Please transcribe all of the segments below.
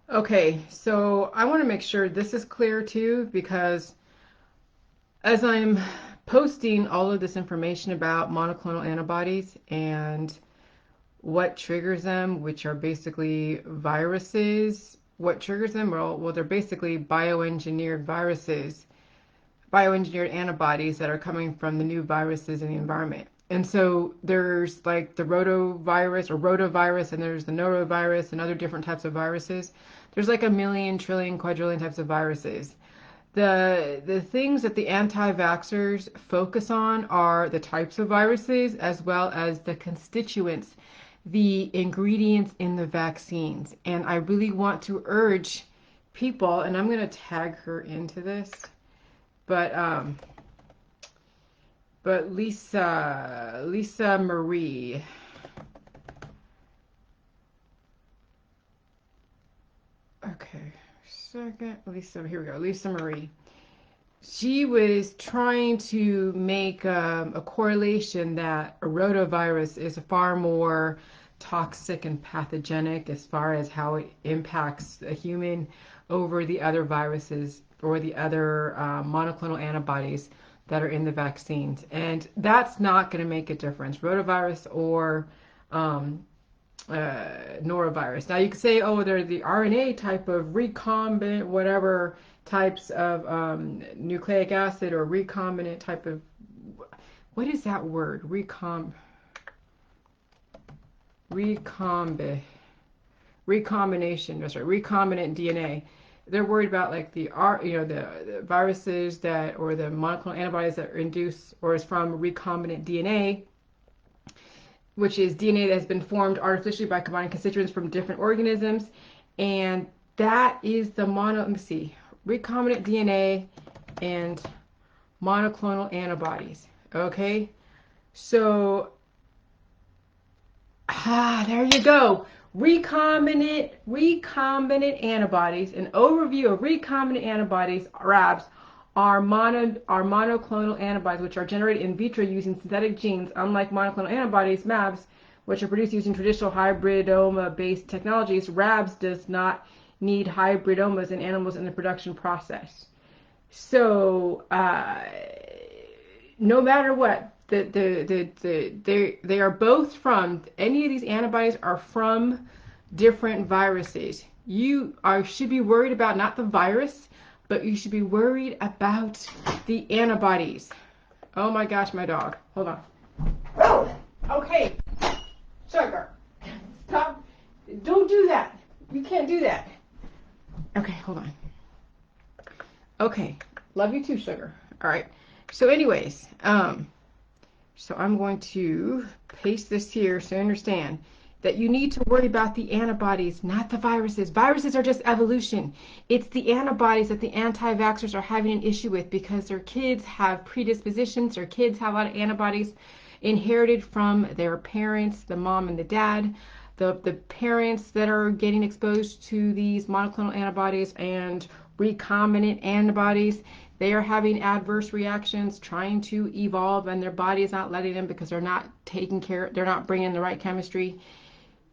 Okay, so I want to make sure this is clear too, because as I'm posting all of this information about monoclonal antibodies and what triggers them, which are basically viruses, what triggers them? Well, they're basically bioengineered viruses, bioengineered antibodies that are coming from the new viruses in the environment. And so there's like the rotavirus, and there's the norovirus and other different types of viruses. There's like a million, trillion, quadrillion types of viruses. The things that the anti-vaxxers focus on are the types of viruses as well as the constituents, the ingredients in the vaccines. And I really want to urge people, and I'm going to tag her into this, but Lisa Marie. Okay, second. Lisa, here we go. Lisa Marie. She was trying to make a correlation that a rotavirus is far more toxic and pathogenic as far as how it impacts a human over the other viruses or the other monoclonal antibodies that are in the vaccines. And that's not going to make a difference, rotavirus or norovirus. Now you could say, oh, they're the RNA type of recombinant, whatever types of nucleic acid or recombinant type of, what is that word? Recombination. That's right, recombinant DNA. They're worried about like the viruses that or the monoclonal antibodies that are induced or is from recombinant DNA, which is DNA that has been formed artificially by combining constituents from different organisms. And that is the let me see, recombinant DNA and monoclonal antibodies. Okay, so there you go. Recombinant antibodies. An overview of recombinant antibodies, rAbs, are monoclonal antibodies, which are generated in vitro using synthetic genes, unlike monoclonal antibodies, mAbs, which are produced using traditional hybridoma-based technologies. rAbs does not need hybridomas in animals in the production process. So, no matter what, they are both from, any of these antibodies are from different viruses. Should be worried about not the virus, but you should be worried about the antibodies. Oh my gosh, my dog. Hold on. Oh, okay. Sugar. Stop. Don't do that. You can't do that. Okay, hold on. Okay. Love you too, sugar. All right. So anyways, so I'm going to paste this here so you understand that you need to worry about the antibodies, not the viruses. Viruses are just evolution. It's the antibodies that the anti-vaxxers are having an issue with because their kids have predispositions, their kids have a lot of antibodies inherited from their parents, the mom and the dad. The parents that are getting exposed to these monoclonal antibodies and recombinant antibodies, they are having adverse reactions, trying to evolve, and their body is not letting them because they're not taking care, they're not bringing the right chemistry.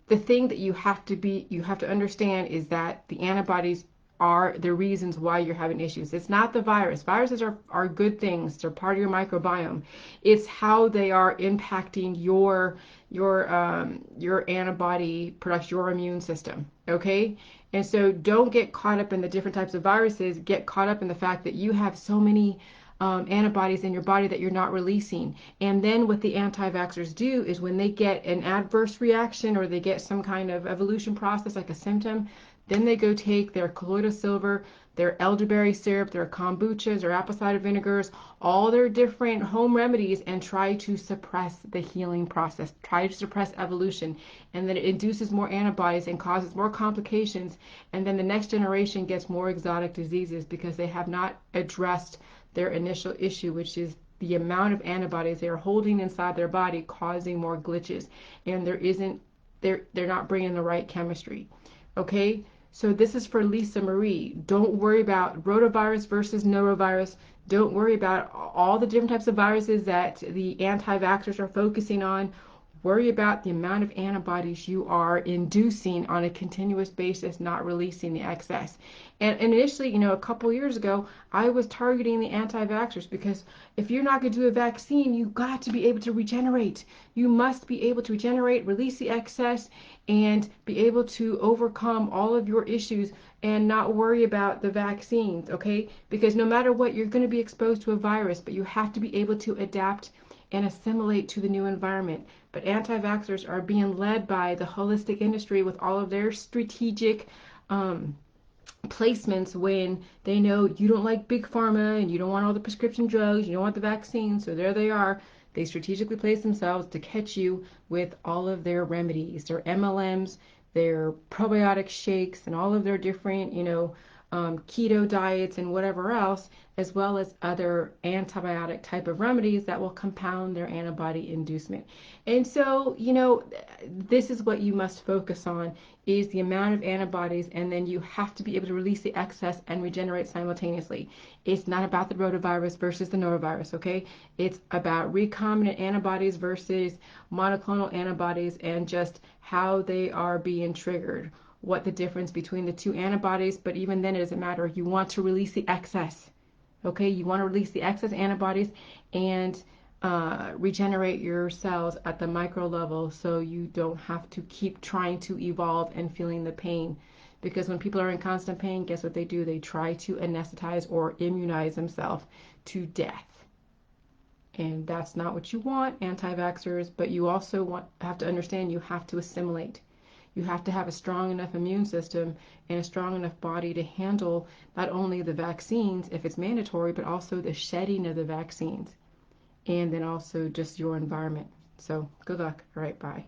The thing that you have to understand is that the antibodies are the reasons why you're having issues. It's not the virus. Viruses are good things. They're part of your microbiome. It's how they are impacting your antibody production, your immune system. Okay? And so don't get caught up in the different types of viruses. Get caught up in the fact that you have so many antibodies in your body that you're not releasing. And then what the anti-vaxxers do is when they get an adverse reaction or they get some kind of evolution process like a symptom, then they go take their colloidal silver, their elderberry syrup, their kombuchas, their apple cider vinegars, all their different home remedies, and try to suppress the healing process, try to suppress evolution. And then it induces more antibodies and causes more complications. And then the next generation gets more exotic diseases because they have not addressed their initial issue, which is the amount of antibodies they are holding inside their body causing more glitches. And they're not bringing the right chemistry. Okay? So this is for Lisa Marie. Don't worry about rotavirus versus norovirus. Don't worry about all the different types of viruses that the anti-vaxxers are focusing on. Worry about the amount of antibodies you are inducing on a continuous basis, not releasing the excess. And initially, you know, a couple years ago, I was targeting the anti-vaxxers because if you're not going to do a vaccine, you got to be able to regenerate. You must be able to regenerate, release the excess, and be able to overcome all of your issues and not worry about the vaccines, okay? Because no matter what, you're going to be exposed to a virus, but you have to be able to adapt and assimilate to the new environment. But anti-vaxxers are being led by the holistic industry with all of their strategic placements when they know you don't like big pharma and you don't want all the prescription drugs, you don't want the vaccines, so there they are. They strategically place themselves to catch you with all of their remedies, their MLMs, their probiotic shakes, and all of their different, you know, keto diets and whatever else, as well as other antibiotic type of remedies that will compound their antibody inducement. And so, you know, this is what you must focus on is the amount of antibodies, and then you have to be able to release the excess and regenerate simultaneously. It's not about the rotavirus versus the norovirus, okay? It's about recombinant antibodies versus monoclonal antibodies and just how they are being triggered, what the difference between the two antibodies, but even then it doesn't matter. You want to release the excess, okay? You want to release the excess antibodies and regenerate your cells at the micro level so you don't have to keep trying to evolve and feeling the pain. Because when people are in constant pain, guess what they do? They try to anesthetize or immunize themselves to death. And that's not what you want, anti-vaxxers, but you also have to understand you have to assimilate. You have to have a strong enough immune system and a strong enough body to handle not only the vaccines, if it's mandatory, but also the shedding of the vaccines. And then also just your environment. So good luck. All right, bye.